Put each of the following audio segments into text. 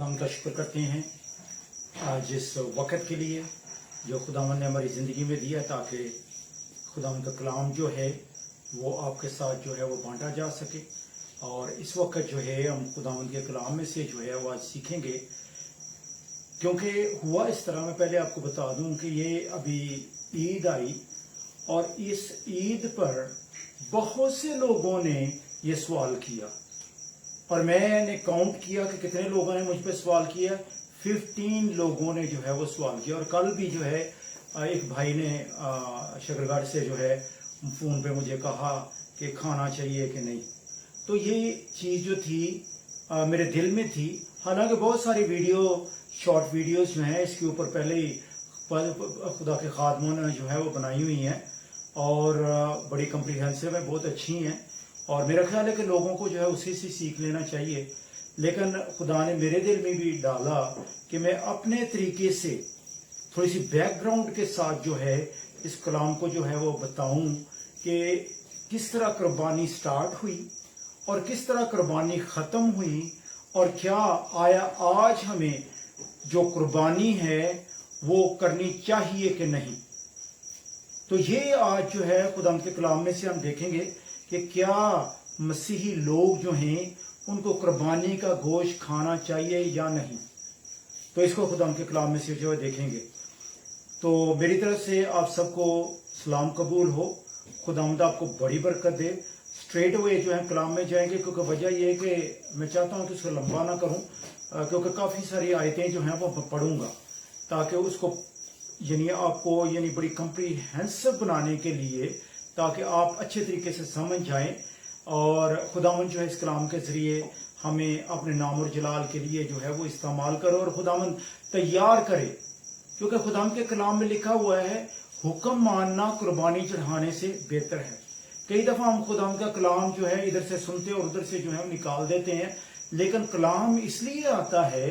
हम का शुक्र करते हैं आज इस वक़्त के लिए जो खुदावन ने हमारी ज़िंदगी में दिया ताकि खुदावन का कलाम जो है वो आपके साथ जो है वो बांटा जा सके। और इस वक्त जो है हम खुदावन के कलाम में से जो है वो आज सीखेंगे, क्योंकि हुआ इस तरह। मैं पहले आपको बता दूं कि ये अभी ईद आई और इस ईद पर बहुत से लोगों ने ये सवाल किया और मैंने काउंट किया कि कितने लोगों ने मुझ पर सवाल किया। 15 लोगों ने जो है वो सवाल किया। और कल भी जो है एक भाई ने शकरगढ़ से जो है फ़ोन पे मुझे कहा कि खाना चाहिए कि नहीं। तो ये चीज़ जो थी मेरे दिल में थी। हालांकि बहुत सारी शॉर्ट वीडियोस जो हैं इसके ऊपर पहले ही खुदा के खादमों ने जो है वो बनाई हुई हैं और बड़ी कम्प्रीहेंसिव है, बहुत अच्छी हैं और मेरा ख्याल है कि लोगों को जो है उसी से सीख लेना चाहिए। लेकिन खुदा ने मेरे दिल में भी डाला कि मैं अपने तरीके से थोड़ी सी बैकग्राउंड के साथ जो है इस कलाम को जो है वो बताऊं कि किस तरह कुर्बानी स्टार्ट हुई और किस तरह कुर्बानी ख़त्म हुई और क्या आया आज हमें जो कुर्बानी है वो करनी चाहिए कि नहीं। तो ये आज जो है खुदा के कलाम में से हम देखेंगे कि क्या मसीही लोग जो हैं उनको कुर्बानी का गोश्त खाना चाहिए या नहीं। तो इसको खुदा के कलाम में से जो है देखेंगे। तो मेरी तरफ से आप सबको सलाम कबूल हो। खुदावंद आपको बड़ी बरकत दे। स्ट्रेट अवे जो है कलाम में जाएंगे, क्योंकि वजह यह है कि मैं चाहता हूं कि उसको लंबा ना करूं, क्योंकि काफ़ी सारी आयतें जो हैं वो पढ़ूंगा ताकि उसको आपको बड़ी कम्प्रीहेंसिव बनाने के लिए, ताकि आप अच्छे तरीके से समझ जाएं और खुदावंद जो है इस कलाम के ज़रिए हमें अपने नाम और जलाल के लिए जो है वो इस्तेमाल करो और खुदावंद तैयार करे। क्योंकि खुदावंद के कलाम में लिखा हुआ है हुक्म मानना कुर्बानी चढ़ाने से बेहतर है। कई दफ़ा हम खुदावंद का कलाम जो है इधर से सुनते और उधर से जो है निकाल देते हैं, लेकिन कलाम इसलिए आता है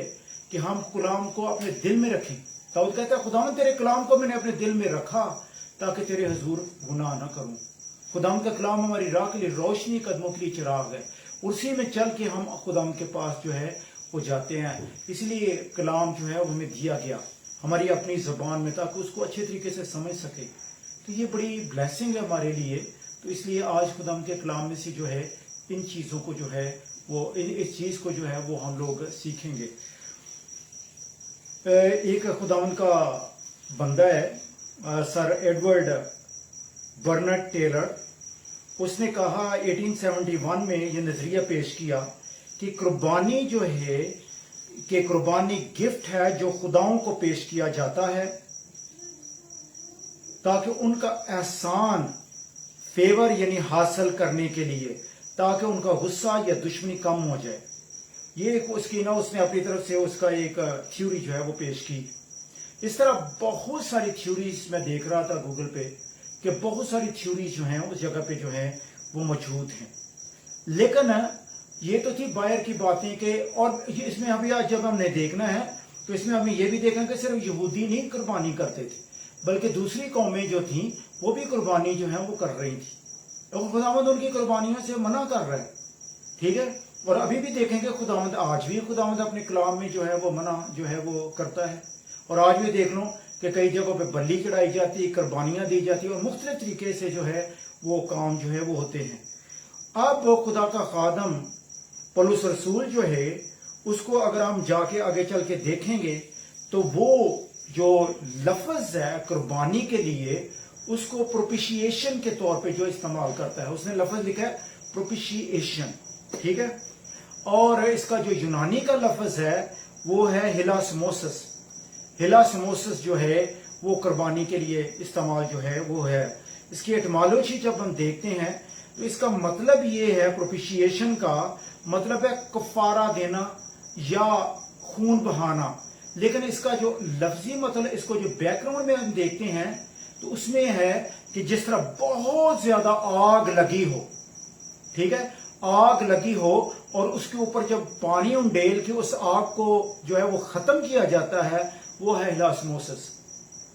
कि हम कलाम को अपने दिल में रखें। दाऊद कहता है खुदावंद तेरे कलाम को मैंने अपने दिल में रखा ताकि तेरे हुजूर गुनाह न करूं। खुदावंद का कलाम हमारी राह के लिए रोशनी, कदमों के लिए चिराग है। उसी में चल के हम खुदावंद के पास जो है वो जाते हैं। इसलिए कलाम जो है वो हमें दिया गया हमारी अपनी ज़बान में ताकि उसको अच्छे तरीके से समझ सके। तो ये बड़ी ब्लेसिंग है हमारे लिए। तो इसलिए आज खुदावंद के कलाम में से जो है इन चीज़ों को जो है वो इस चीज़ को जो है वो हम लोग सीखेंगे। एक खुदावंद का बंदा है सर एडवर्ड बर्नर्ड टेलर। उसने कहा 1871 में ये नजरिया पेश किया कि कुर्बानी जो है कि कुर्बानी गिफ्ट है जो खुदाओं को पेश किया जाता है ताकि उनका एहसान फेवर हासिल करने के लिए, ताकि उनका गुस्सा या दुश्मनी कम हो जाए। ये उसकी उसने अपनी तरफ से उसका एक थ्योरी जो है वो पेश की। इस तरह बहुत सारी थ्योरीज मैं देख रहा था गूगल पे कि बहुत सारी थ्योरीज जो हैं उस जगह पे जो है वो मौजूद हैं। लेकिन ये तो थी बाहर की बातें के, और इसमें अभी आज जब हमने देखना है तो इसमें हमें ये भी देखना कि सिर्फ यहूदी नहीं कुर्बानी करते थे, बल्कि दूसरी कौमें जो थी वो भी कुर्बानी जो है वो कर रही थी। तो खुदावंद उनकी कुर्बानियों से मना कर रहा है, ठीक है। और अभी भी देखेंगे खुदावंद आज भी खुदावंद अपने कलाम में जो है वो मना जो है वो करता है। और आज भी देख लो कि कई जगहों पे बलि चढ़ाई जाती है, कुर्बानियां दी जाती है और मुख्तलिफ तरीके से जो है वो काम जो है वो होते हैं। अब वो खुदा का खादम पौलुस रसूल जो है उसको अगर हम जाके आगे चल के देखेंगे तो वो जो लफ्ज है कुर्बानी के लिए उसको प्रोपिशिएशन के तौर पे जो इस्तेमाल करता है। उसने लफ्ज लिखा है प्रोपिशिएशन, ठीक है। और इसका जो यूनानी का लफ्ज है वो है हिलासमोसिस। हिलासमोसिस जो है वो कुर्बानी के लिए इस्तेमाल जो है वो है। इसकी एटमोलॉजी जब हम देखते हैं तो इसका मतलब ये है, प्रोपिशिएशन का मतलब है कफारा देना या खून बहाना। लेकिन इसका जो लफ्जी मतलब, इसको जो बैकग्राउंड में हम देखते हैं तो उसमें है कि जिस तरह बहुत ज्यादा आग लगी हो, ठीक है, आग लगी हो और उसके ऊपर जब पानी उंडेल के उस आग को जो है वो खत्म किया जाता है, वो है हिलासमोसिस,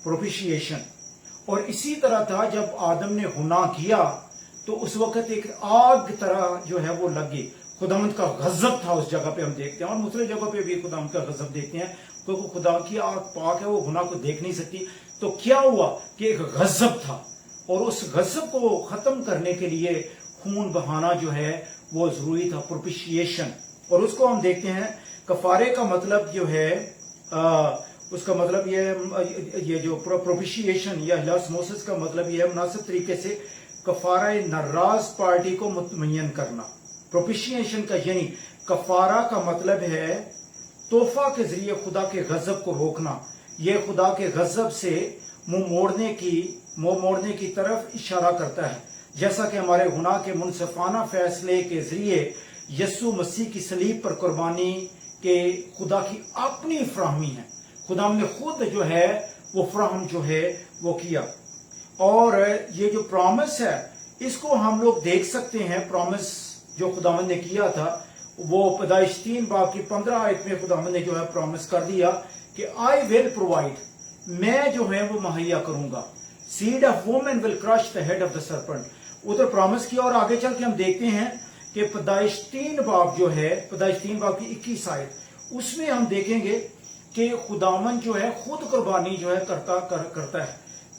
प्रोपिशिएशन। और इसी तरह था जब आदम ने गुनाह किया तो उस वक्त एक आग तरह जो है वो लगी खुदावंद का गजब था उस जगह पे हम देखते हैं, और दूसरे जगह पे भी खुदावंद का गजब देखते हैं, क्योंकि खुदा की आग पाक है, वो गुनाह को देख नहीं सकती। तो क्या हुआ कि एक गजब था, और उस गजब को खत्म करने के लिए खून बहाना जो है वो जरूरी था, प्रोपिशिएशन। और उसको हम देखते हैं, कफारे का मतलब जो है उसका मतलब ये जो प्रोपिशिएशन या हिलासमोसिस का मतलब ये है मुनासिब तरीके से कफारा नर्राज पार्टी को मुतमय्यन करना। प्रोपिशिएशन का यानी कफारा का मतलब है तोहफा के जरिए खुदा के गजब को रोकना। यह खुदा के गजब से मुंह मोड़ने की तरफ इशारा करता है, जैसा कि हमारे गुनाह के मुनसिफाना फैसले के जरिए यस्सु मसीह की सलीब पर कुर्बानी के खुदा की अपनी फराहमी है। खुदा ने खुद जो है वो फराहम जो है वो किया। और ये जो प्रॉमिस है इसको हम लोग देख सकते हैं, प्रॉमिस जो खुदावंद ने किया था वो पैदाइश 3 बाब की 15 आयत में खुदावंद ने जो है प्रॉमिस कर दिया कि आई विल प्रोवाइड, मैं जो है वो मुहैया करूंगा। Seed of woman will crush the head of the serpent, उधर प्रॉमिस किया। और आगे चल के हम देखते हैं कि पैदाइश 3 बाब जो है, पैदाइश 3 बाब की 21 आयत, उसमें हम देखेंगे कि खुदावंद जो है खुद कुर्बानी जो है करता है।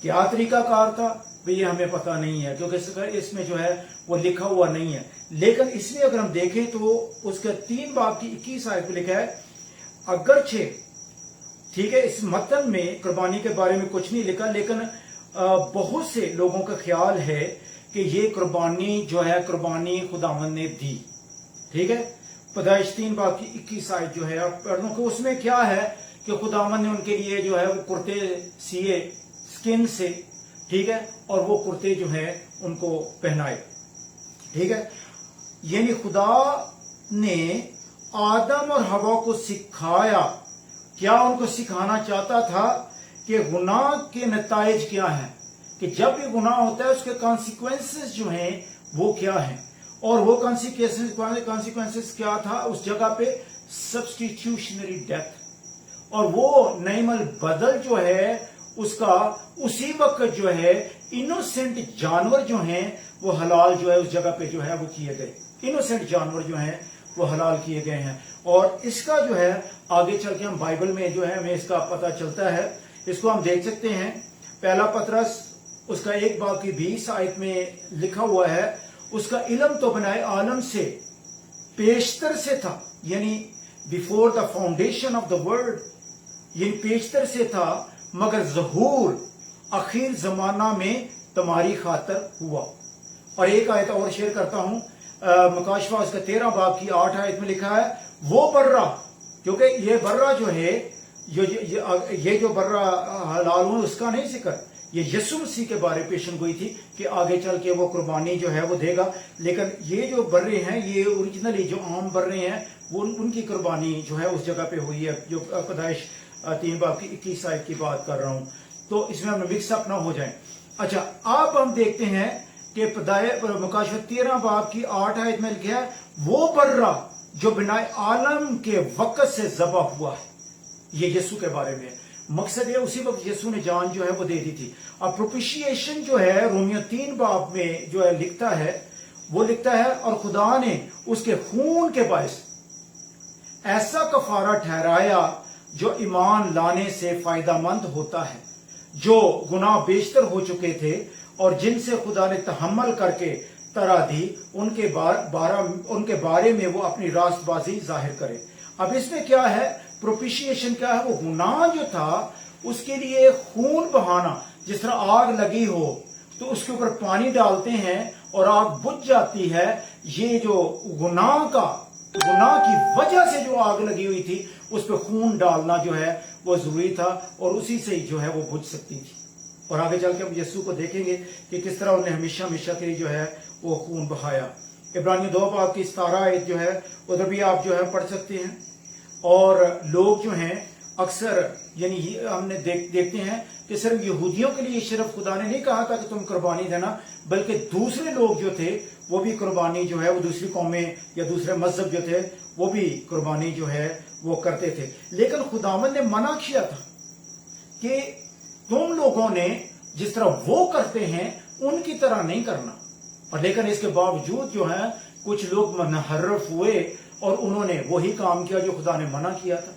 क्या तरीका कार था ये हमें पता नहीं है, क्योंकि इसमें जो है वो लिखा हुआ नहीं है। लेकिन इसमें अगर हम देखें तो उसके 3 बाब की 21 आयत में लिखा है, अगरचे ठीक है इस मतन में कुर्बानी के बारे में कुछ नहीं लिखा, लेकिन बहुत से लोगों का ख्याल है कि ये कुर्बानी जो है कुर्बानी खुदावंद ने दी। ठीक है, पैदाइश 3 बाब की 21 आयत जो है आप पढ़ लो, उसमें क्या है कि खुदावंद ने उनके लिए जो है वो कुर्ते सिए स्किन से, ठीक है, और वो कुर्ते जो है उनको पहनाए। ठीक है, यानी खुदा ने आदम और हवा को सिखाया। क्या उनको सिखाना चाहता था कि गुनाह के नताइज क्या हैं, कि जब भी गुनाह होता है उसके कॉन्सिक्वेंसेस जो हैं वो क्या हैं। और वो कॉन्सिक्वेंसेस क्या था उस जगह पे, सब्स्टिट्यूशनरी डेथ। और वो नईमल बदल जो है उसका उसी वक्त जो है इनोसेंट जानवर जो हैं वो हलाल जो है उस जगह पे जो है वो किए गए। इनोसेंट जानवर जो हैं वो हलाल किए गए हैं। और इसका जो है आगे चल के हम बाइबल में जो है हमें इसका पता चलता है। इसको हम देख सकते हैं, पहला पतरस उसका 1 बाब की 20 आयत में लिखा हुआ है, उसका इल्म तो बनाए आलम से पेशतर से था, यानी before the foundation of the world, यानी पेशतर से था, मगर ज़हूर आखिर जमाना में तुम्हारी खातर हुआ। और एक आयत और शेयर करता हूं, मुकाशफा उसका 13 बाब की 8 आयत में लिखा है, वो बर्रा, क्योंकि ये बर्रा जो है ये जो बर्रा हलाल हुआ उसका नहीं जिक्र, ये यीशु मसीह के बारे पेशन गोई थी कि आगे चल के वो कुर्बानी जो है वो देगा। लेकिन ये जो बर्रे हैं ये ओरिजिनली जो आम बर्रे हैं वो उनकी कुर्बानी जो है उस जगह पे हुई है, जो पैदाइश 3 बाब की 21 आयत की बात कर रहा हूं। तो इसमें हम मिक्सअप ना हो जाए। अच्छा, अब हम देखते हैं कि मुकाशफा 13 बाब की 8 आयत में लिखा है, वो बर्रा जो बिनाए आलम के वक्त से ज़बा हुआ है। ये यीशु के बारे में मकसद है, उसी वक्त यीशु ने जान जो है वो दे दी थी। अब प्रोपिशिएशन जो है रोमियो 3 बाब में जो है लिखता है, वो लिखता है, और खुदा ने उसके खून के बायस ऐसा कफारा ठहराया जो ईमान लाने से फायदामंद होता है, जो गुनाह बेशतर हो चुके थे और जिनसे खुदा ने तहम्मल करके तरा दी, उनके बारे में वो अपनी रास्तबाजी जाहिर करे। अब इसमें क्या है, प्रोपिशिएशन क्या है, वो गुनाह जो था उसके लिए खून बहाना। जिस तरह आग लगी हो तो उसके ऊपर पानी डालते हैं और आग बुझ जाती है, ये जो गुनाह की वजह से जो आग लगी हुई थी उस पर खून डालना जो है वो जरूरी था, और उसी से जो है वो बुझ सकती थी। और आगे चल के हम यीशु को देखेंगे कि किस तरह उन्हें हमेशा हमेशा के लिए जो है वो खून बहाया। इब्रानियों 2 बाब की 17 आयत जो है उधर भी आप जो है पढ़ सकते हैं। और लोग जो हैं अक्सर यानी हमने देखते हैं कि सिर्फ यहूदियों के लिए सिर्फ खुदा ने नहीं कहा था कि तुम कुर्बानी देना, बल्कि दूसरे लोग जो थे वो भी कुर्बानी जो है वो दूसरी कौमें या दूसरे मजहब जो थे वो भी कुर्बानी जो है वो करते थे। लेकिन खुदावंद ने मना किया था कि तुम लोगों ने जिस तरह वो करते हैं उनकी तरह नहीं करना। और लेकिन इसके बावजूद जो है कुछ लोग मुनहर्रफ हुए और उन्होंने वही काम किया जो खुदा ने मना किया था।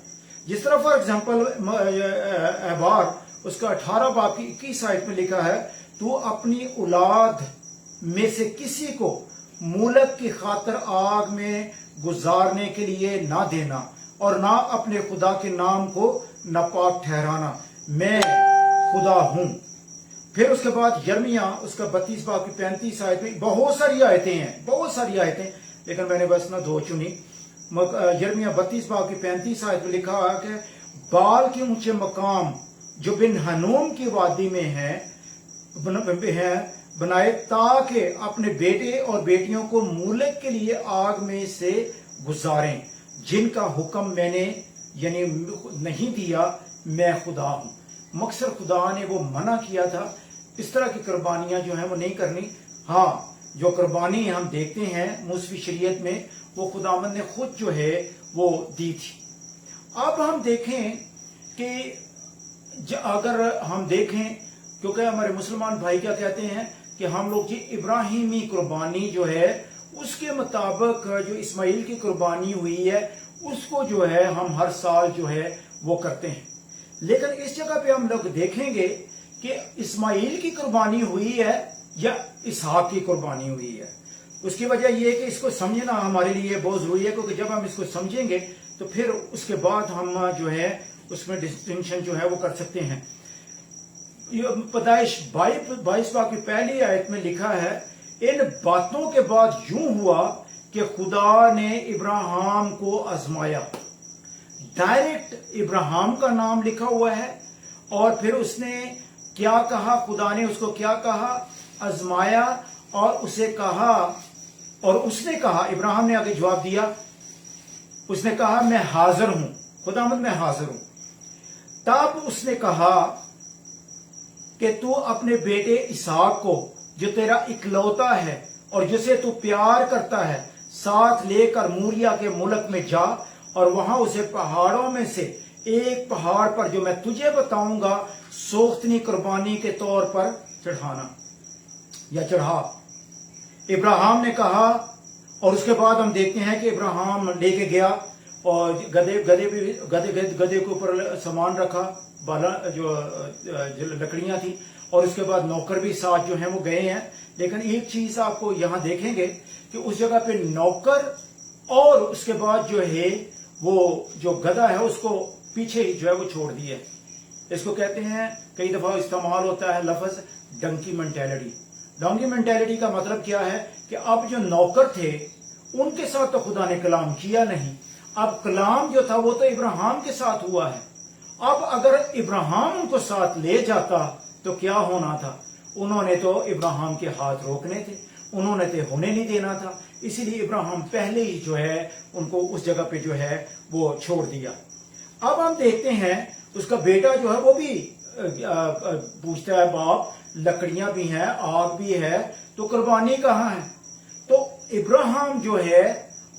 जिस तरह फॉर एग्जाम्पल एबार उसका 18 बाब की 21 आयत में लिखा है, तू अपनी औलाद में से किसी को मूलक की खातर आग में गुजारने के लिए ना देना और ना अपने खुदा के नाम को नापाक ठहराना, मैं खुदा हूं। फिर उसके बाद यर्मिया उसका 32 बाब की 35 आयत में बहुत सारी आयतें, लेकिन मैंने बस ना 2 चुनी। यर्मिया 32 बाब की 35 आयत में लिखा है कि बाल के ऊंचे मकाम जो बिन हनूम की वादी में है बनाए, ताकि अपने बेटे और बेटियों को मूलक के लिए आग में से गुजारें, जिनका हुक्म मैंने यानी नहीं दिया, मैं खुदा हूं। मकसद खुदा ने वो मना किया था, इस तरह की कुर्बानियां जो है वो नहीं करनी। हाँ, जो कुर्बानी हम देखते हैं मूसवी शरीयत में, वो खुदावंद ने खुद जो है वो दी थी। अब हम देखें कि अगर हम देखें, क्योंकि हमारे मुसलमान भाई क्या कहते हैं कि हम लोग जी इब्राहिमी कुर्बानी जो है उसके मुताबिक जो इस्माइल की कुर्बानी हुई है उसको जो है हम हर साल जो है वो करते हैं। लेकिन इस जगह पे हम लोग देखेंगे कि इस्माइल की कुर्बानी हुई है या इसहाक की कुर्बानी हुई है। उसकी वजह यह है कि इसको समझना हमारे लिए बहुत जरूरी है, क्योंकि जब हम इसको समझेंगे तो फिर उसके बाद हम जो है उसमें डिस्टिंक्शन जो है वो कर सकते हैं। पैदाइश 22 बाब की पहली आयत में लिखा है, इन बातों के बाद यूं हुआ कि खुदा ने इब्राहिम को आजमाया। डायरेक्ट इब्राहिम का नाम लिखा हुआ है और फिर उसने क्या कहा, खुदा ने उसको क्या कहा, आजमाया। और उसने कहा, इब्राहिम ने आगे जवाब दिया, उसने कहा मैं हाजिर हूं, खुदावंद मैं हाजिर हूं। तब उसने कहा कि तू अपने बेटे इसहाक को जो तेरा इकलौता है और जिसे तू प्यार करता है साथ लेकर मूरिया के मुल्क में जा और वहां उसे पहाड़ों में से एक पहाड़ पर जो मैं तुझे बताऊंगा सोख्तनी कुर्बानी के तौर पर चढ़ाना या चढ़ा। इब्राहिम ने कहा, और उसके बाद हम देखते हैं कि इब्राहिम लेके गया और गधे के ऊपर सामान रखा, बाला जो लकड़ियां थी, और उसके बाद नौकर भी साथ जो हैं वो गए हैं। लेकिन एक चीज आपको यहां देखेंगे कि उस जगह पे नौकर और उसके बाद जो है वो जो गधा है उसको पीछे ही जो है वो छोड़ दिए। इसको कहते हैं, कई दफा इस्तेमाल होता है लफ्ज डंकी मेंटेलिटी। डंकी मेंटेलिटी का मतलब क्या है कि अब जो नौकर थे उनके साथ तो खुदा ने कलाम किया नहीं, अब कलाम जो था वो तो इब्राहिम के साथ हुआ है। अब अगर इब्राहिम उनको साथ ले जाता तो क्या होना था, उन्होंने तो इब्राहिम के हाथ रोकने थे, उन्होंने तो होने नहीं देना था। इसीलिए इब्राहिम पहले ही जो है उनको उस जगह पे जो है वो छोड़ दिया। अब हम देखते हैं उसका बेटा जो है वो भी पूछता है, बाप लकड़ियां भी हैं, आग भी है, तो कुर्बानी कहाँ है? तो इब्राहिम जो है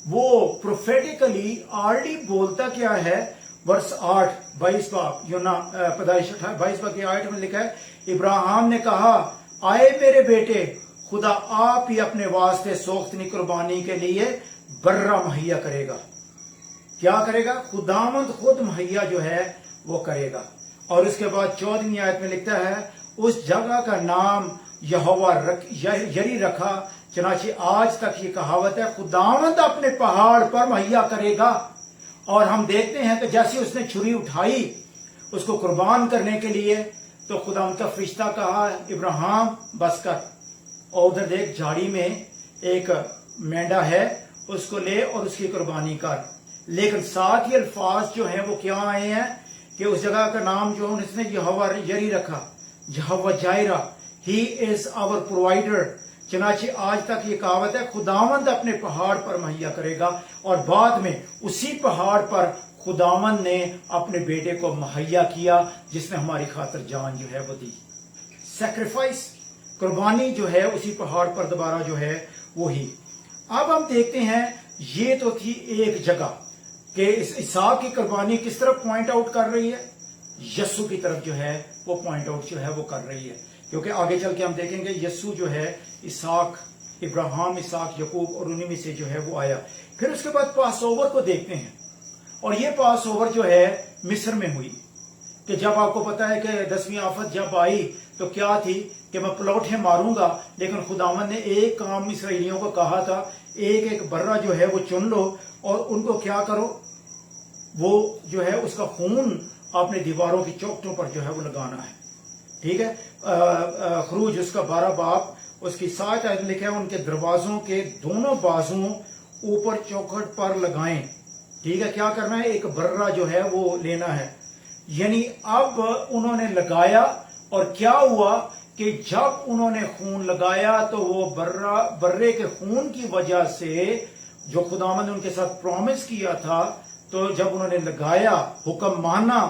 वो प्रोफेटिकली ऑलरेडी बोलता क्या है, वर्ष 8 22 बाब पैदाइश 22 बाब की 8 में लिखा है, इब्राहिम ने कहा, आए मेरे बेटे, खुदा आप ही अपने वास्ते सोख्तनी कुर्बानी के लिए बर्रा मुहैया करेगा। क्या करेगा? खुदावंद खुद मुहैया जो है वो करेगा। और उसके बाद 14वीं आयत में लिखता है, उस जगह का नाम यहोवा यरी रखा, चनाचे आज तक ये कहावत है, खुदावंद अपने पहाड़ पर मुहैया करेगा। और हम देखते हैं कि जैसे उसने छुरी उठाई उसको कुर्बान करने के लिए, तो खुदावंद का फरिश्ता कहा, इब्राहिम बस कर, और उधर देख झाड़ी में एक मेंढा है, उसको ले और उसकी कुर्बानी कर। लेकिन साथ ही अल्फाज जो हैं वो क्या आए हैं कि उस जगह का नाम जो है उसने यहोवा यरी रखा, यहोवा जायरा, ही इज आवर प्रोवाइडर। चनाचे आज तक ये कहावत है, खुदावंद अपने पहाड़ पर मुहैया करेगा। और बाद में उसी पहाड़ पर खुदावंद ने अपने बेटे को मुहैया किया, जिसने हमारी खातिर जान जो है वो दी। सैक्रिफाइस, कुर्बानी जो है उसी पहाड़ पर दोबारा जो है वो ही। अब हम देखते हैं, ये तो थी एक जगह कि इस इसहाक की कुर्बानी किस तरफ पॉइंट आउट कर रही है, यस्सु की तरफ जो है वो पॉइंट आउट जो है वो कर रही है। क्योंकि आगे चल के हम देखेंगे यस्सु जो है इसहाक इब्राहिम, इसाक, यकूब और उन्हीं में से जो है वो आया। फिर उसके बाद पास ओवर को देखते हैं, और ये पास ओवर जो है मिस्र में हुई, कि जब आपको पता है कि 10वीं आफत जब आई तो क्या थी कि मैं पलौठे मारूंगा, लेकिन खुदावंद ने एक काम इसराइलियों को कहा था, एक एक बर्रा जो है वो चुन लो और उनको क्या करो, वो जो है उसका खून आपने दीवारों की चौखटों पर जो है वो लगाना है। ठीक है, खरूज उसका 12 बाब उसकी 7 आयत लिखा है, उनके दरवाजों के दोनों बाजुओं ऊपर चौखट पर लगाएं। ठीक है, क्या करना है, एक बर्रा जो है वो लेना है। यानी अब उन्होंने लगाया, और क्या हुआ कि जब उन्होंने खून लगाया तो वो बर्रे के खून की वजह से जो खुदावंद ने उनके साथ प्रॉमिस किया था, तो जब उन्होंने लगाया, हुक्म माना,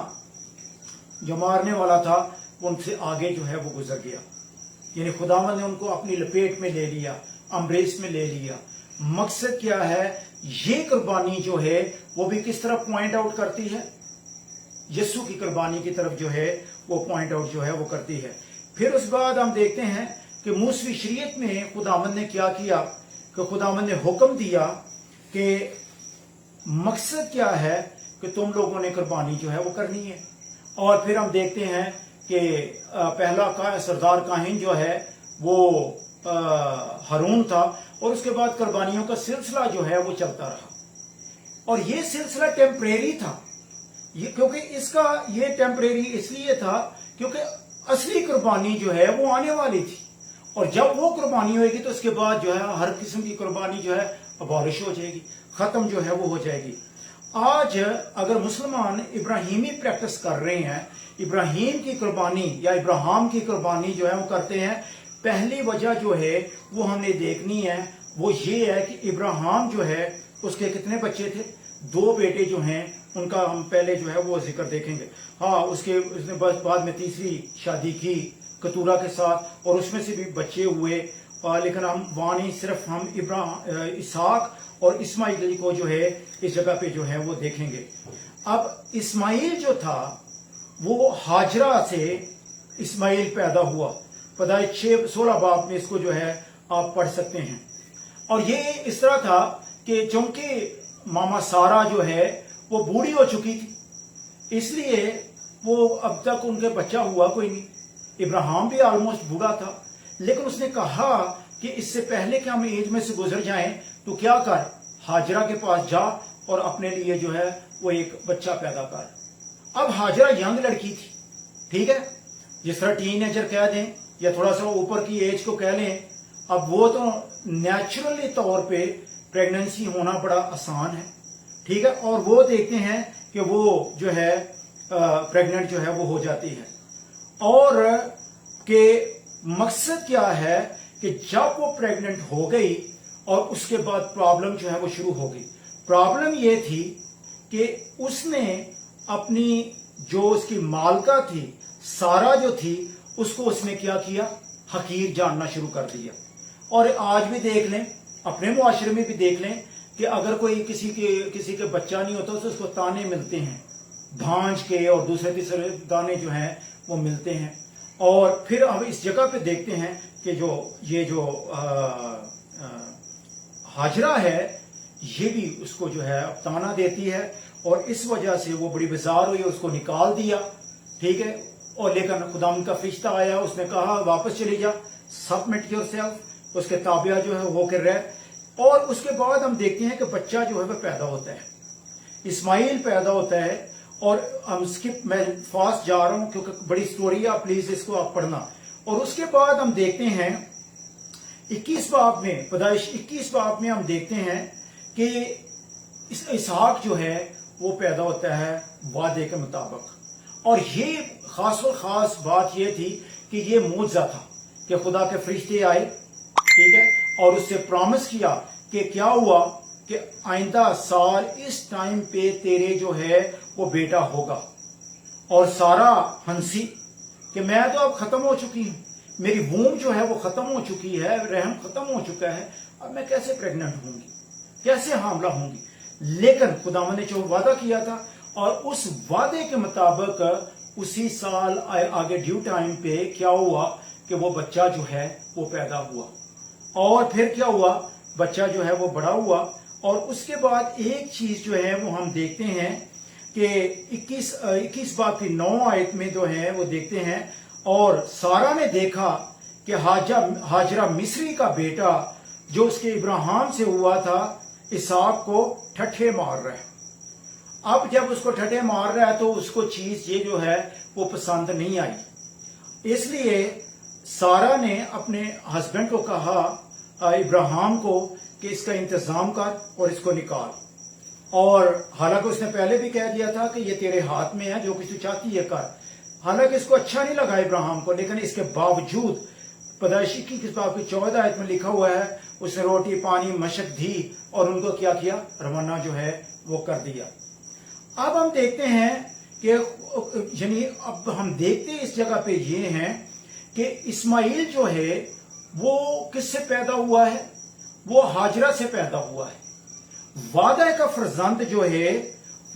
जो मारने वाला था उनसे आगे जो है वो गुजर गया। यानी खुदावंद ने उनको अपनी लपेट में ले लिया, अम्ब्रेस में ले लिया। मकसद क्या है, ये कुर्बानी जो है वो भी किस तरह पॉइंट आउट करती है, यीशु की कुर्बानी की तरफ जो है वो पॉइंट आउट जो है वो करती है। फिर उस बाद हम देखते हैं कि मूसवी शरीयत में खुदावंद ने क्या किया, कि खुदावंद ने हुक्म दिया कि मकसद क्या है कि तुम लोगों ने कुर्बानी जो है वो करनी है। और फिर हम देखते हैं कि पहला सरदार काहिन जो है वो हारून था, और उसके बाद कुर्बानियों का सिलसिला जो है वो चलता रहा, और ये सिलसिला टेम्परेरी था। क्योंकि इसका ये टेम्परेरी इसलिए था क्योंकि असली कुर्बानी जो है वो आने वाली थी, और जब वो कुर्बानी होगी तो उसके बाद जो है हर किस्म की कुर्बानी जो है अबॉलिश हो जाएगी, खत्म जो है वो हो जाएगी। आज अगर मुसलमान इब्राहिमी प्रैक्टिस कर रहे हैं, इब्राहिम की कुर्बानी या इब्राहिम की कुर्बानी जो है वो करते हैं, पहली वजह जो है वो हमने देखनी है, वो ये है कि इब्राहिम जो है उसके कितने बच्चे थे, 2 बेटे जो हैं उनका हम पहले जो है वो जिक्र देखेंगे। हाँ, उसने बाद में तीसरी शादी की कतूरा के साथ, और उसमें से भी बच्चे हुए, लेकिन हम वानी सिर्फ हम इसाक और इस्माइल को जो है इस जगह पे जो है वो देखेंगे। अब इस्माइल जो था वो हाजरा से इस्माइल पैदा हुआ, पैदाइश 16 बाब में इसको जो है आप पढ़ सकते हैं। और ये इस तरह था कि चूंकि मामा सारा जो है वो बूढ़ी हो चुकी थी, इसलिए वो अब तक उनके बच्चा हुआ कोई नहीं। इब्राहिम भी ऑलमोस्ट बूढ़ा था, लेकिन उसने कहा कि इससे पहले कि हम एज में से गुजर जाएं तो क्या कर, हाजरा के पास जा और अपने लिए जो है वो एक बच्चा पैदा कर। अब हाजरा यंग लड़की थी, ठीक है, जिस तरह टीनेजर कह दें या थोड़ा सा ऊपर की एज को कह लें। अब वो तो नेचुरली तौर पे प्रेगनेंसी होना बड़ा आसान है, ठीक है, और वो देखते हैं कि वो जो है प्रेग्नेंट जो है वो हो जाती है। और के मकसद क्या है कि जब वो प्रेग्नेंट हो गई और उसके बाद प्रॉब्लम जो है वो शुरू हो गई। प्रॉब्लम ये थी कि उसने अपनी जो उसकी मालका थी सारा जो थी उसको उसने क्या किया, हकीर जानना शुरू कर दिया। और आज भी देख लें, अपने मुआशरे में भी देख लें कि अगर कोई किसी के बच्चा नहीं होता तो उसको ताने मिलते हैं, भांज के और दूसरे तीसरे दाने जो हैं वो मिलते हैं। और फिर अब इस जगह पे देखते हैं कि ये जो हाजरा है ये भी उसको जो है ताना देती है, और इस वजह से वो बड़ी बेजार हुई, उसको निकाल दिया, ठीक है। और लेकिन खुदा का फरिश्ता आया, उसने कहा वापस चली जा, सबमिट योरसेल्फ, उसके ताबिया जो है वो कर रहे। और उसके बाद हम देखते हैं कि बच्चा जो है वह पैदा होता है, इस्माइल पैदा होता है। और हम मैं फास्ट जा रहा हूं क्योंकि बड़ी स्टोरी है, प्लीज इसको आप पढ़ना। और उसके बाद हम देखते हैं 21 बाब में, पैदाइश 21 बाब में हम देखते हैं कि इसहाक जो है वो पैदा होता है वादे के मुताबिक। और ये खास बात ये थी कि ये मौजज़ा था कि खुदा के फरिश्ते आए, ठीक है, और उससे प्रॉमिस किया कि क्या हुआ कि आइंदा साल इस टाइम पे तेरे जो है वो बेटा होगा। और सारा हंसी कि मैं तो अब खत्म हो चुकी हूं, मेरी वूम जो है वो खत्म हो चुकी है, रहम खत्म हो चुका है, अब मैं कैसे प्रेग्नेंट होंगी, कैसे हामला होंगी। लेकिन खुदावंद ने जो वादा किया था, और उस वादे के मुताबिक उसी साल आगे ड्यू टाइम पे क्या हुआ कि वो बच्चा जो है वो पैदा हुआ। और फिर क्या हुआ, बच्चा जो है वो बड़ा हुआ। और उसके बाद एक चीज जो है वो हम देखते हैं कि 21 बाब की 9 आयत में जो है वो देखते हैं, और सारा ने देखा कि हाजरा मिस्री का बेटा जो उसके इब्राहिम से हुआ था इसहाक को ठट्ठे मार रहा है। अब जब उसको ठट्ठे मार रहा है तो उसको चीज ये जो है वो पसंद नहीं आई, इसलिए सारा ने अपने हस्बैंड को कहा इब्राहिम को कि इसका इंतजाम कर और इसको निकाल। और हालांकि उसने पहले भी कह दिया था कि ये तेरे हाथ में है, जो कुछ तू चाहती है कर। हालांकि इसको अच्छा नहीं लगा इब्राहिम को, लेकिन इसके बावजूद पैदाइशी की किताब की 14 आयत में लिखा हुआ है उसने रोटी पानी मशक दी और उनको क्या किया, रवाना जो है वो कर दिया। अब हम देखते हैं कि यानी अब हम देखते इस जगह पे ये हैं कि इस्माइल जो है वो किससे पैदा हुआ है, वो हाजरा से पैदा हुआ है। वादे का फरजंद जो है,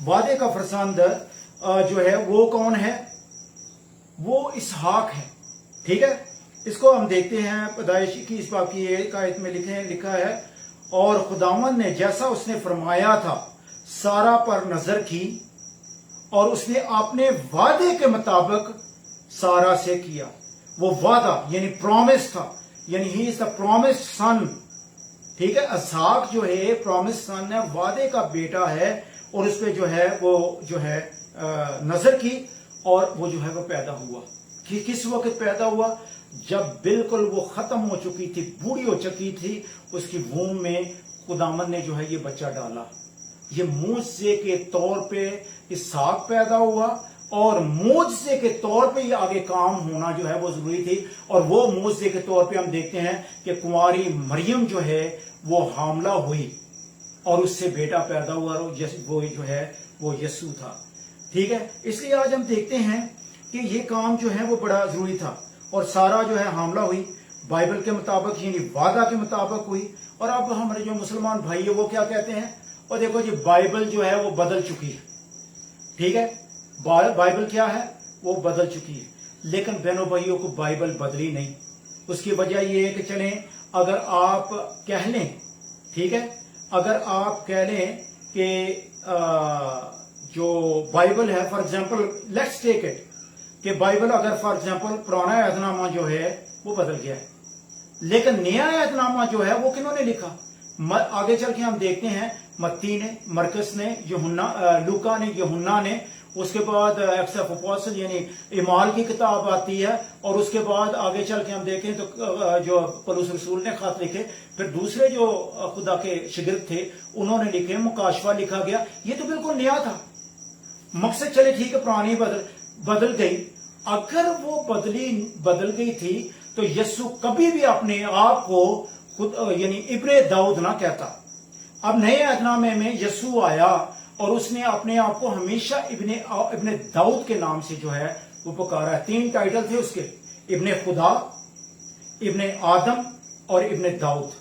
वादे का फरजंद जो है वो कौन है, वो इसहाक है। ठीक है, इसको हम देखते हैं पैदाइश 21 बाब की 1 आयत में लिखा है, और खुदावंद ने जैसा उसने फरमाया था सारा पर नजर की और उसने अपने वादे के मुताबिक सारा से किया। वो वादा यानी प्रॉमिस था, यानी ही इज द प्रॉमिस्ड सन। ठीक है, इसहाक जो है प्रॉमिस सन है, वादे का बेटा है, और उस पर जो है वो जो है नजर की और वो जो है वो पैदा हुआ। कि किस वक्त पैदा हुआ, जब बिल्कुल वो खत्म हो चुकी थी, बूढ़ी हो चुकी थी, उसकी वूम में खुदावंद ने जो है ये बच्चा डाला। ये मुझसे के तौर पे इसहाक पैदा हुआ, और मुझसे के तौर पे ये आगे काम होना जो है वो जरूरी थी। और वो मुझसे के तौर पे हम देखते हैं कि कुंवारी मरियम जो है वो हामला हुई और उससे बेटा पैदा हुआ, और वो जो है वो यस्सु था। ठीक है, इसलिए आज हम देखते हैं कि ये काम जो है वो बड़ा जरूरी था। और सारा जो है हामला हुई बाइबल के मुताबिक, यानी वादा के मुताबिक हुई। और अब हमारे जो मुसलमान भाई है वो क्या कहते हैं, और देखो जी बाइबल जो है वो बदल चुकी है। ठीक है, बाइबल क्या है, वो बदल चुकी है। लेकिन बहनों भाइयों को बाइबल बदली नहीं। उसकी वजह ये है कि चलें, अगर आप कह लें, ठीक है, अगर आप कह लें कि जो बाइबल है, for example let's take it कि बाइबल अगर फॉर एग्जांपल पुराना अहदनामा जो है वो बदल गया है, लेकिन नया अहदनामा जो है वो किन्होंने लिखा, आगे चल के हम देखते हैं मत्ती ने, मरकस ने, यूहन्ना, लूका ने, यूहन्ना ने, उसके बाद एक्ट्स ऑफ अपोस्टल यानी इमाल की किताब आती है, और उसके बाद आगे चल के हम देखें तो जो पौलुस रसूल ने खत लिखे, फिर दूसरे जो खुदा के शिगिर्द थे उन्होंने लिखे, मुकाशवा लिखा गया। ये तो बिल्कुल नया था। मकसद चले ठीक है, पुरानी बदल गई। अगर वो बदल गई थी तो यस्सु कभी भी अपने आप को खुद यानी इब्ने दाऊद ना कहता। अब नए अहदनामे में यस्सु आया और उसने अपने आप को हमेशा इब्ने दाऊद के नाम से जो है वो पुकारा है। 3 टाइटल थे उसके, इब्ने खुदा, इब्ने आदम और इब्ने दाऊद।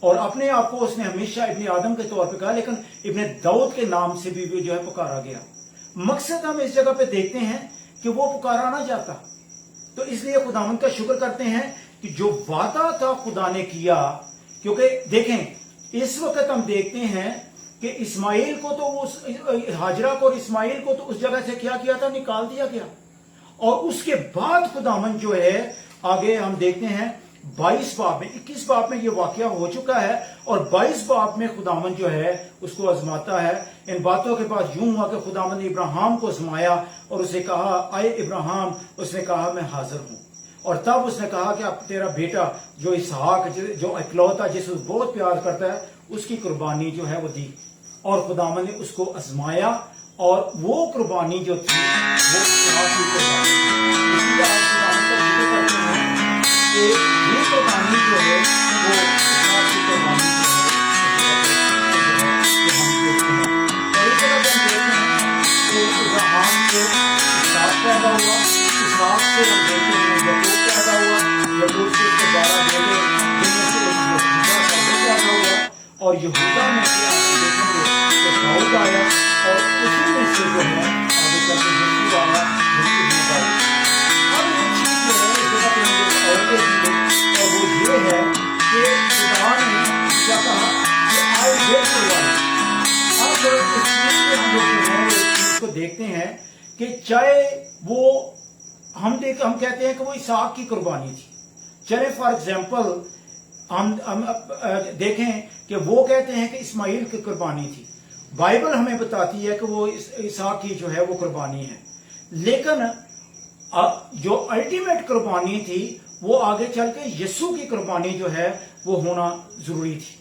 और अपने आप को उसने हमेशा इब्ने आदम के तौर पे कहा, लेकिन इब्ने दाऊद के नाम से भी जो है पुकारा गया। मकसद हम इस जगह पे देखते हैं कि वो पुकारा ना जाता, तो इसलिए खुदावंद का शुक्र करते हैं कि जो वादा था खुदा ने किया। क्योंकि देखें इस वक्त हम देखते हैं कि इस्माइल को तो उस हाजरा को और इस्माइल को तो उस जगह से क्या किया था, निकाल दिया गया। और उसके बाद खुदावंद जो है आगे हम देखते हैं 22 बाब में, 21 बाब में ये वाकया हो चुका है, और 22 बाब में खुदावंद जो है उसको आजमाता है। इन बातों के बाद यूं हुआ कि खुदावंद ने इब्राहिम को आजमाया और उसे कहा, आए इब्राहिम, उसने कहा मैं हाजिर हूं। और तब उसने कहा कि अब तेरा बेटा जो इसहाक, जो इकलौता जिसे बहुत प्यार करता है, उसकी कुर्बानी जो है वो दी। और खुदावंद ने उसको आजमाया, और वो कुर्बानी जो थी वो इसहाक की कुर्बानी थी। इसलिए आज खुदावंद का जिक्र करते हैं कि ये कुर्बानी जो है वो इसहाक की कुर्बानी जो है जो हम देखते हैं। और इस तरह हम देखते हैं कि इब्राहिम से इसहाक पैदा हुआ, इसहाक से हम देखते हैं याकूब पैदा हुआ, याकूब से उसके 12 बेटे, जिनमें से एक यहूदा पैदा हुआ, और यहूदा में से आप देखेंगे तो दाऊद आया, और उसी में से जो है आगे चलकर यीशु आया, जिसकी भी दाऊद। अब एक चीज जो है इस जगह पे मुझे और देखिए, और वो ये है कि देखते हैं कि चाहे वो हम कहते हैं कि वो इसहाक की कुर्बानी थी। चले फॉर एग्जाम्पल हम देखें कि वो कहते हैं कि इस्माइल की कुर्बानी थी, बाइबल हमें बताती है कि वो इसहाक की जो है वो कुर्बानी है, लेकिन जो अल्टीमेट कुर्बानी थी वो आगे चल के यीशु की कुर्बानी जो है वो होना जरूरी थी।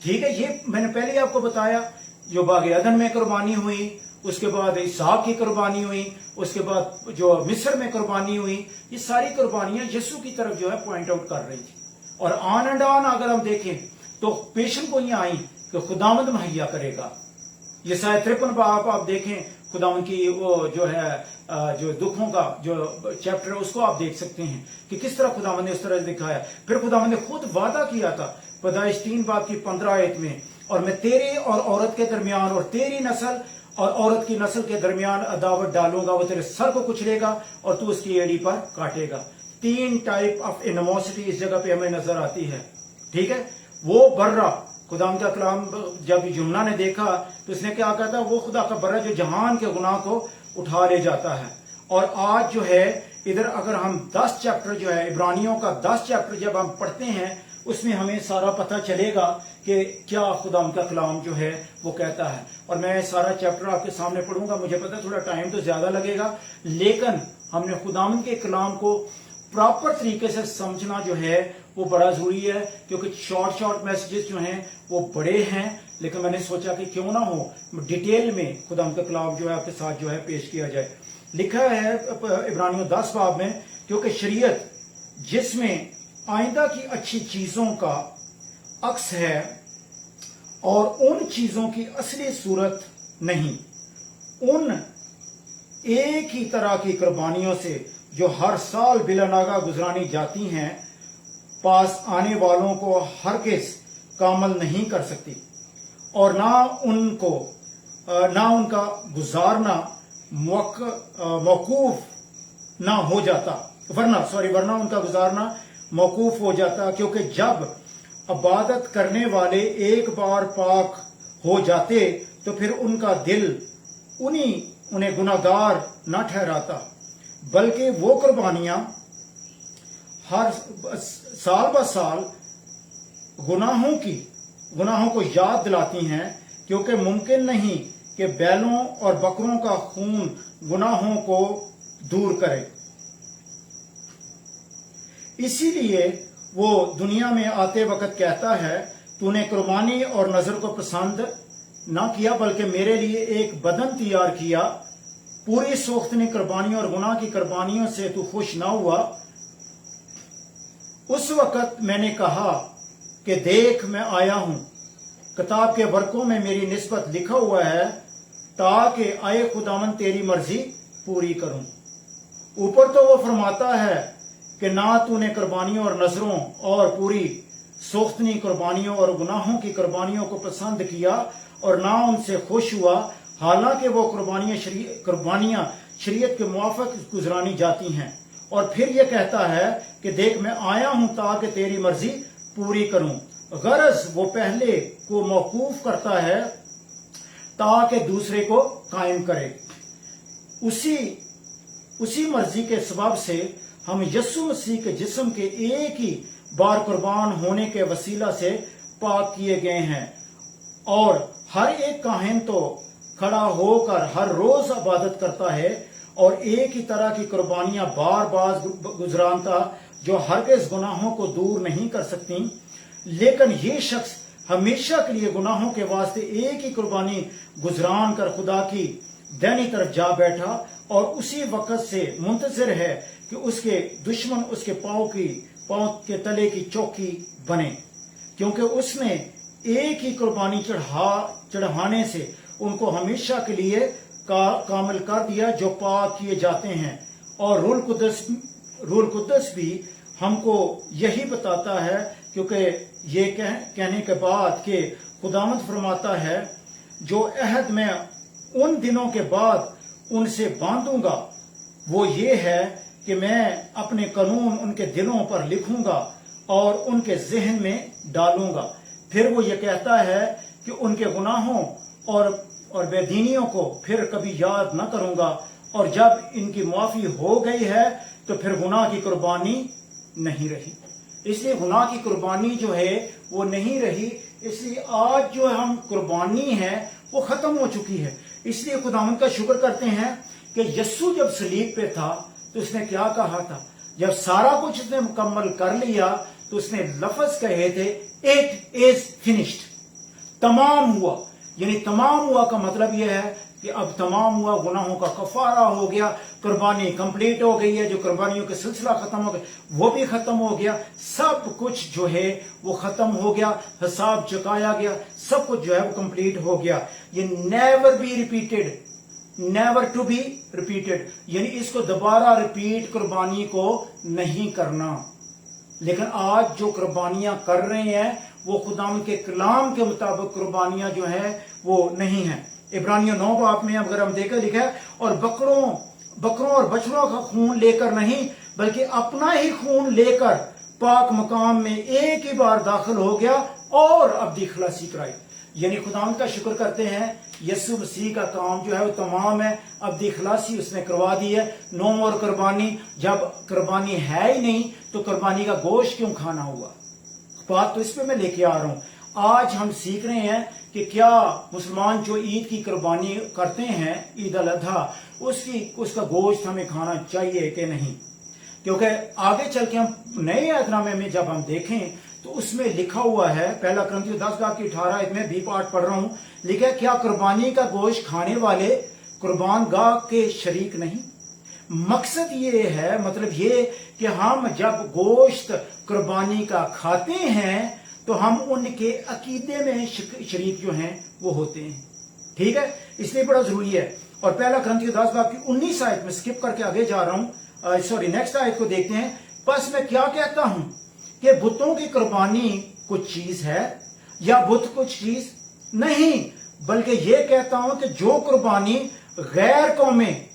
ठीक है, ये मैंने पहले आपको बताया, जो बाग अदन में कुर्बानी हुई, उसके बाद इसहाक की कुर्बानी हुई, उसके बाद जो मिस्र में कुर्बानी हुई, ये सारी कुर्बानियां यीशु की तरफ जो है पॉइंट आउट कर रही थी। और ऑन एंड ऑन अगर हम देखें तो पेशन को यहाँ आई कि खुदावंद मुहैया करेगा। ये शायद 53 बाब आप देखें, खुदावंद की वो जो है जो दुखों का जो चैप्टर है उसको आप देख सकते हैं कि किस तरह खुदावंद ने उस तरह दिखाया। फिर खुदावंद ने खुद वादा किया था पैदाइश 3 बाब की 15 आयत में, और मैं तेरे और औरत के दरमियान और तेरी नस्ल और औरत की नस्ल के दरमियान अदावत डालूंगा, वो तेरे सर को कुचलेगा और तू उसकी एड़ी पर काटेगा। 3 टाइप ऑफ एनिमोसिटी इस जगह पे हमें नजर आती है। ठीक है, वो बर्रा खुदाम का कलाम जब यमुना ने देखा तो उसने क्या कहा था, वो खुदा का बर्रा जो जहान के गुनाह को उठा ले जाता है। और आज जो है इधर अगर हम 10 चैप्टर जो है इब्रानियों का 10 चैप्टर जब हम पढ़ते हैं उसमें हमें सारा पता चलेगा कि क्या खुदाम का कलाम जो है वो कहता है। और मैं सारा चैप्टर आपके सामने पढ़ूंगा, मुझे पता है थोड़ा टाइम तो ज्यादा लगेगा, लेकिन हमने खुदाम के कलाम को प्रॉपर तरीके से समझना जो है वो बड़ा जरूरी है, क्योंकि शॉर्ट मैसेजेस जो हैं वो बड़े हैं, लेकिन मैंने सोचा कि क्यों ना हो डिटेल में खुदाम का कलाम जो है आपके साथ जो है पेश किया जाए। लिखा है इब्रानियों 10 बाब में, क्योंकि शरीयत जिसमें आइंदा की अच्छी चीजों का अक्स है और उन चीजों की असली सूरत नहीं, उन एक ही तरह की कुर्बानियों से जो हर साल बिलानागा गुजरानी जाती हैं पास आने वालों को हरगिज़ कामल नहीं कर सकती, और ना उनका गुजारना मौकूफ ना हो जाता, वरना उनका गुजारना मौकूफ हो जाता, क्योंकि जब इबादत करने वाले एक बार पाक हो जाते तो फिर उनका दिल उन्हें गुनाहगार न ठहराता, बल्कि वो कुर्बानियां हर साल ब साल गुनाहों को याद दिलाती हैं, क्योंकि मुमकिन नहीं कि बैलों और बकरों का खून गुनाहों को दूर करे। इसीलिए वो दुनिया में आते वक्त कहता है, तूने कुर्बानी और नजर को पसंद ना किया, बल्कि मेरे लिए एक बदन तैयार किया। पूरी सोख्तनी कुर्बानियों और गुनाह की कुर्बानियों से तू खुश ना हुआ। उस वक्त मैंने कहा कि देख मैं आया हूं, किताब के वर्कों में मेरी निस्बत लिखा हुआ है, ताकि आए खुदावन तेरी मर्जी पूरी करूं। ऊपर तो वो फरमाता है कि ना तूने कुर्बानियों और नजरों और पूरी सोख्तनी कुर्बानियों और गुनाहों की कुर्बानियों को पसंद किया और ना उनसे खुश हुआ, हालांकि वो कुर्बानियां शरीयत के मुआफिक गुजरानी जाती हैं। और फिर ये कहता है कि देख मैं आया हूं ताकि तेरी मर्जी पूरी करूं। गरज वो पहले को मौकूफ करता है ताकि दूसरे को कायम करे। उसी मर्जी के सबब से हम यीशु मसीह के जिस्म के एक ही बार कुर्बान होने के वसीला से पाक किए गए हैं, और हर एक काहिन तो खड़ा होकर हर रोज इबादत करता है और एक ही तरह की कुर्बानियां बार बार गुजरानता जो हरगिज़ गुनाहों को दूर नहीं कर सकती। लेकिन ये शख्स हमेशा के लिए गुनाहों के वास्ते एक ही कुर्बानी गुजरान कर खुदा की दैनी तरफ जा बैठा, और उसी वक्त से मुंतजिर है कि उसके दुश्मन उसके पांव के तले की चौकी बने, क्योंकि उसने एक ही कुर्बानी चढ़ाने से उनको हमेशा के लिए कामिल कर दिया जो पाक किए जाते हैं। और रूल कुद्दस भी हमको यही बताता है, क्योंकि ये कहने के बाद कि खुदावंद फरमाता है, जो अहद मैं उन दिनों के बाद उनसे बांधूंगा वो ये है कि मैं अपने कानून उनके दिलों पर लिखूंगा और उनके जहन में डालूंगा। फिर वो ये कहता है कि उनके गुनाहों और और बेदीनियों को फिर कभी याद न करूंगा, और जब इनकी माफी हो गई है तो फिर गुनाह की कुर्बानी नहीं रही। इसलिए गुनाह की कुर्बानी जो है वो नहीं रही, इसलिए आज जो हम कुर्बानी है वो खत्म हो चुकी है। इसलिए खुदावंद का शुक्र करते हैं कि यस्सु जब सलीब पे था तो उसने क्या कहा था, जब सारा कुछ उसने मुकम्मल कर लिया तो उसने लफ्ज कहे थे इट इज फिनिश्ड, तमाम हुआ। यानी तमाम हुआ का मतलब यह है कि अब तमाम हुआ, गुनाहों का कफारा हो गया, कुर्बानी कंप्लीट हो गई है, जो कुर्बानियों का सिलसिला खत्म हो गया वो भी खत्म हो गया, सब कुछ जो है वो खत्म हो गया, हिसाब चुकाया गया, सब कुछ जो है वो कंप्लीट हो गया। ये never be repeated, never to be repeated, यानी इसको दोबारा रिपीट कुर्बानी को नहीं करना। लेकिन आज जो कुर्बानियां कर रहे हैं वो खुदाम के कलाम के मुताबिक कुर्बानियां जो है वो नहीं है। इब्रानियों 9 बाब में अगर हम देखें लिखा है, और बकरों और बछड़ों का खून लेकर नहीं बल्कि अपना ही खून लेकर पाक मकाम में एक ही बार दाखिल हो गया और अब्दी खलासी कराई। यानी खुदाम का शुक्र करते हैं, यीशु मसीह का काम जो है वो तमाम है, अब्दी खलासी उसने करवा दी है। नो मोर कुर्बानी, जब कुर्बानी है ही नहीं तो कुर्बानी का गोश्त क्यों खाना हुआ। बात तो इस पे मैं लेके आ रहा हूं। आज हम सीख रहे हैं कि क्या मुसलमान जो ईद की कुर्बानी करते हैं, ईद अल अधा, उसका गोश्त हमें खाना चाहिए कि नहीं। क्योंकि आगे चल के हम नए ऐतनामे में जब हम देखें तो उसमें लिखा हुआ है, पहला क्रंथियों 10:18 में भी पाठ पढ़ रहा हूं, लिखा है क्या कुर्बानी का गोश्त खाने वाले कुर्बान गाह के शरीक नहीं। मकसद ये है, मतलब ये कि हम जब गोश्त कुर्बानी का खाते हैं तो हम उनके अकीदे में शरीक जो हैं वो होते हैं। ठीक है, इसलिए बड़ा जरूरी है। और पहला क्रंथियों 10:19 आयत में स्किप करके आगे जा रहा हूं, सॉरी नेक्स्ट आयत को देखते हैं। बस मैं क्या कहता हूं कि बुतों की कुर्बानी कुछ चीज है या बुत कुछ चीज नहीं, बल्कि ये कहता हूं कि जो कुर्बानी गैर कौमें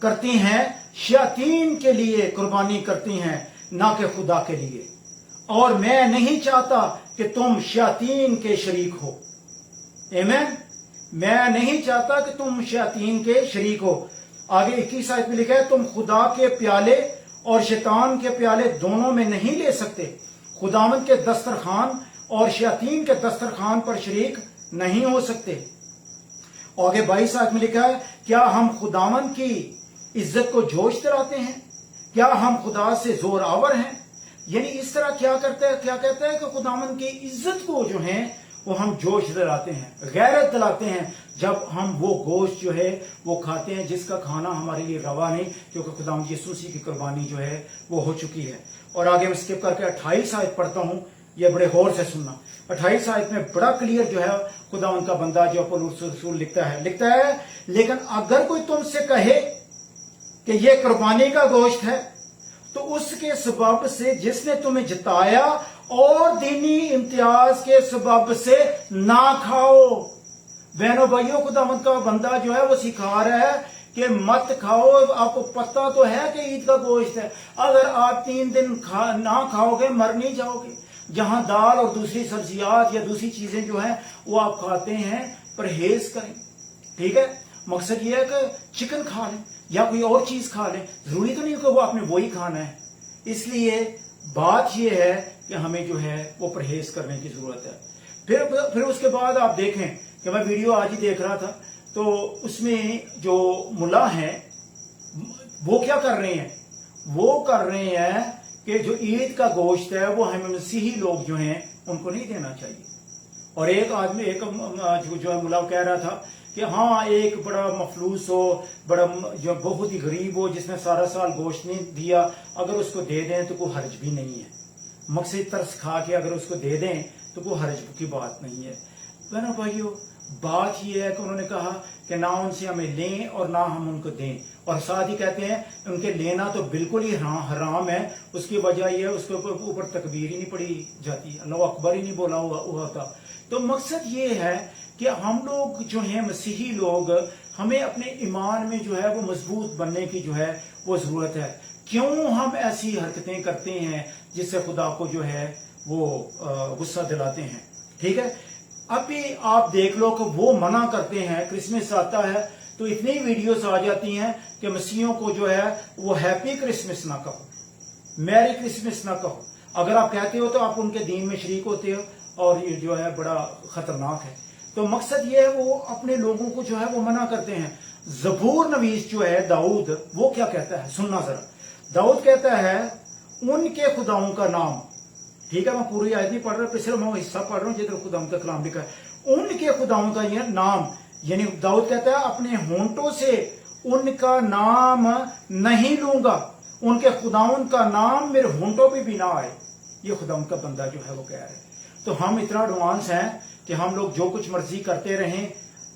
करती हैं शयातीन के लिए कुर्बानी करती हैं, ना कि खुदा के लिए। और मैं नहीं चाहता कि तुम शयातीन के शरीक हो। आमीन। मैं नहीं चाहता कि तुम शयातीन के शरीक हो। आगे 21 आयत में लिखा है, तुम खुदा के प्याले और शैतान के प्याले दोनों में नहीं ले सकते। खुदावंद के दस्तरखान और शयातीन के दस्तरखान पर शरीक नहीं हो सकते। आगे 22 आयत में लिखा है, क्या हम खुदावंद की इज्जत को जोश दिलाते हैं, क्या हम खुदा से जोर आवर हैं। यानी इस तरह क्या कहता है कि खुदावंद की इज्जत को जो है वो हम जोश दिलाते हैं, गैरत दिलाते हैं जब हम वो गोश्त जो है वो खाते हैं जिसका खाना हमारे लिए रवा नहीं, क्योंकि खुदावंद यीशु मसीह की कुर्बानी जो है वो हो चुकी है। और आगे मैं स्किप करके 28 आयत पढ़ता हूं, ये बड़े गौर से सुनना। 28 आयत में बड़ा क्लियर जो है खुदावंद का बंदा जो पौलुस रसूल लिखता है, लेकिन अगर कोई तुमसे कहे कि ये कुर्बानी का गोश्त है तो उसके सबब से जिसने तुम्हें जिताया और दीनी इम्तियाज के सबब से ना खाओ। बहनों भाइयों, खुदावंद का बंदा जो है वो सिखा रहा है कि मत खाओ। आपको पता तो है कि ईद का गोश्त है, अगर आप 3 दिन ना खाओगे मर नहीं जाओगे। जहां दाल और दूसरी सब्जियात या दूसरी चीजें जो हैं वो आप खाते हैं, परहेज करें। ठीक है, मकसद ये है कि चिकन खा लें या कोई और चीज खा लें, जरूरी तो नहीं कि वो आपने वही खाना है। इसलिए बात यह है कि हमें जो है वो परहेज करने की जरूरत है। फिर उसके बाद आप देखें कि मैं वीडियो आज ही देख रहा था, तो उसमें जो मुल्ला हैं वो क्या कर रहे हैं, वो कर रहे हैं कि जो ईद का गोश्त है वो हमें मसीही लोग जो हैं उनको नहीं देना चाहिए। और एक आदमी जो है मुल्ला कह रहा था कि हाँ, एक बड़ा मफलूस हो, बड़ा जो बहुत ही गरीब हो, जिसने सारा साल गोश्त नहीं दिया, अगर उसको दे दें तो कोई हर्ज भी नहीं है। मकसद तरस खा के अगर उसको दे दें तो कोई हर्ज की बात नहीं है। बहनों भाइयों, बात यह है कि उन्होंने कहा कि ना उनसे हमें लें और ना हम उनको दें, और साथ ही कहते हैं उनके लेना तो बिल्कुल ही हराम है। उसकी वजह यह है उसके ऊपर तकबीर ही नहीं पड़ी जाती, अल्लाहु अकबर ही नहीं बोला हुआ था। तो मकसद ये है कि हम लोग जो हैं मसीही लोग, हमें अपने ईमान में जो है वो मजबूत बनने की जो है वो जरूरत है। क्यों हम ऐसी हरकतें करते हैं जिससे खुदा को जो है वो गुस्सा दिलाते हैं। ठीक है, अभी आप देख लो कि वो मना करते हैं, क्रिसमस आता है तो इतनी वीडियोस आ जाती हैं कि मसीहियों को जो है वो हैप्पी क्रिसमस ना कहो, मैरी क्रिसमस ना कहो। अगर आप कहते हो तो आप उनके दीन में शरीक होते हो और ये जो है बड़ा खतरनाक है। तो मकसद ये है वो अपने लोगों को जो है वो मना करते हैं। जबूर नवीस जो है दाऊद, वो क्या कहता है सुनना जरा। दाऊद कहता है उनके खुदाओं का नाम, ठीक है मैं पूरी आयत नहीं पढ़ रहा, पिछले मैं हिस्सा पढ़ रहा हूँ जिधर खुदाओं का कलाम लिखा है। उनके खुदाओं का यह नाम, यानी दाऊद कहता है अपने होंठों से उनका नाम नहीं लूंगा, उनके खुदाउन का नाम मेरे होंठों पे भी ना आए। ये खुदाउन का बंदा जो है वो कह रहा है। तो हम इतना एडवांस हैं कि हम लोग जो कुछ मर्जी करते रहें,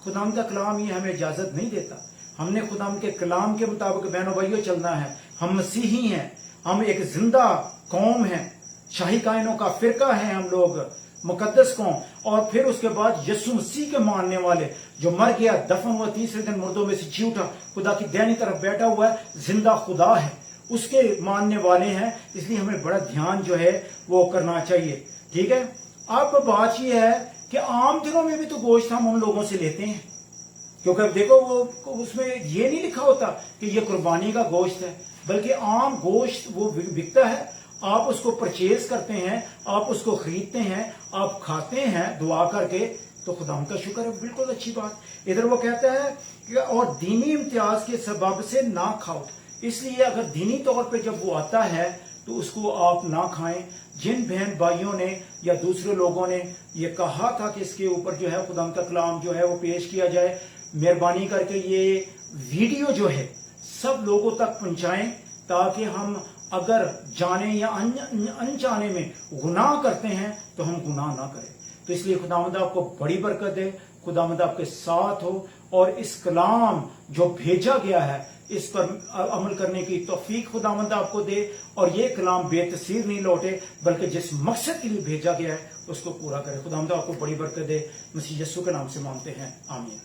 खुदाउन का कलाम ये हमें इजाजत नहीं देता। हमने खुदाउन के कलाम के मुताबिक बहनों भाइयों चलना है। हम मसीही हैं, हम एक जिंदा कौम हैं, शाही कायनों का फिरका है हम लोग, मुकद्दस कौम। और फिर उसके बाद यीशु मसीह के मानने वाले, जो मर गया, दफन हुआ, तीसरे दिन मुर्दों में से जी उठा, खुदा की दाहिनी तरफ बैठा हुआ है, जिंदा खुदा है, उसके मानने वाले हैं। इसलिए हमें बड़ा ध्यान जो है वो करना चाहिए, ठीक है। अब बात यह है कि आम दिनों में भी तो गोश्त हम उन लोगों से लेते हैं, क्योंकि अब देखो वो उसमें ये नहीं लिखा होता कि ये कुर्बानी का गोश्त है, बल्कि आम गोश्त वो बिकता है, आप उसको परचेज करते हैं, आप उसको खरीदते हैं, आप खाते हैं दुआ करके, तो खुदा का शुक्र है, बिल्कुल अच्छी बात। इधर वो कहता है कि और दीनी इम्तियाज के सबब से ना खाओ। इसलिए अगर दीनी तौर पे जब वो आता है तो उसको आप ना खाएं। जिन बहन भाइयों ने या दूसरे लोगों ने ये कहा था कि इसके ऊपर जो है खुदा का कलाम जो है वो पेश किया जाए, मेहरबानी करके ये वीडियो जो है सब लोगों तक पहुंचाएं, ताकि हम अगर जाने या अनजाने में गुनाह करते हैं तो हम गुनाह ना करें। तो इसलिए खुदावंद आपको बड़ी बरकत दे, खुदावंद आपके साथ हो, और इस कलाम जो भेजा गया है इस पर अमल करने की तौफीक खुदावंद आपको दे, और ये कलाम बेतसीर नहीं लौटे, बल्कि जिस मकसद के लिए भेजा गया है उसको पूरा करे। खुदावंद आपको बड़ी बरकत दे। मसीह यीशु के नाम से मांगते हैं, आमीन।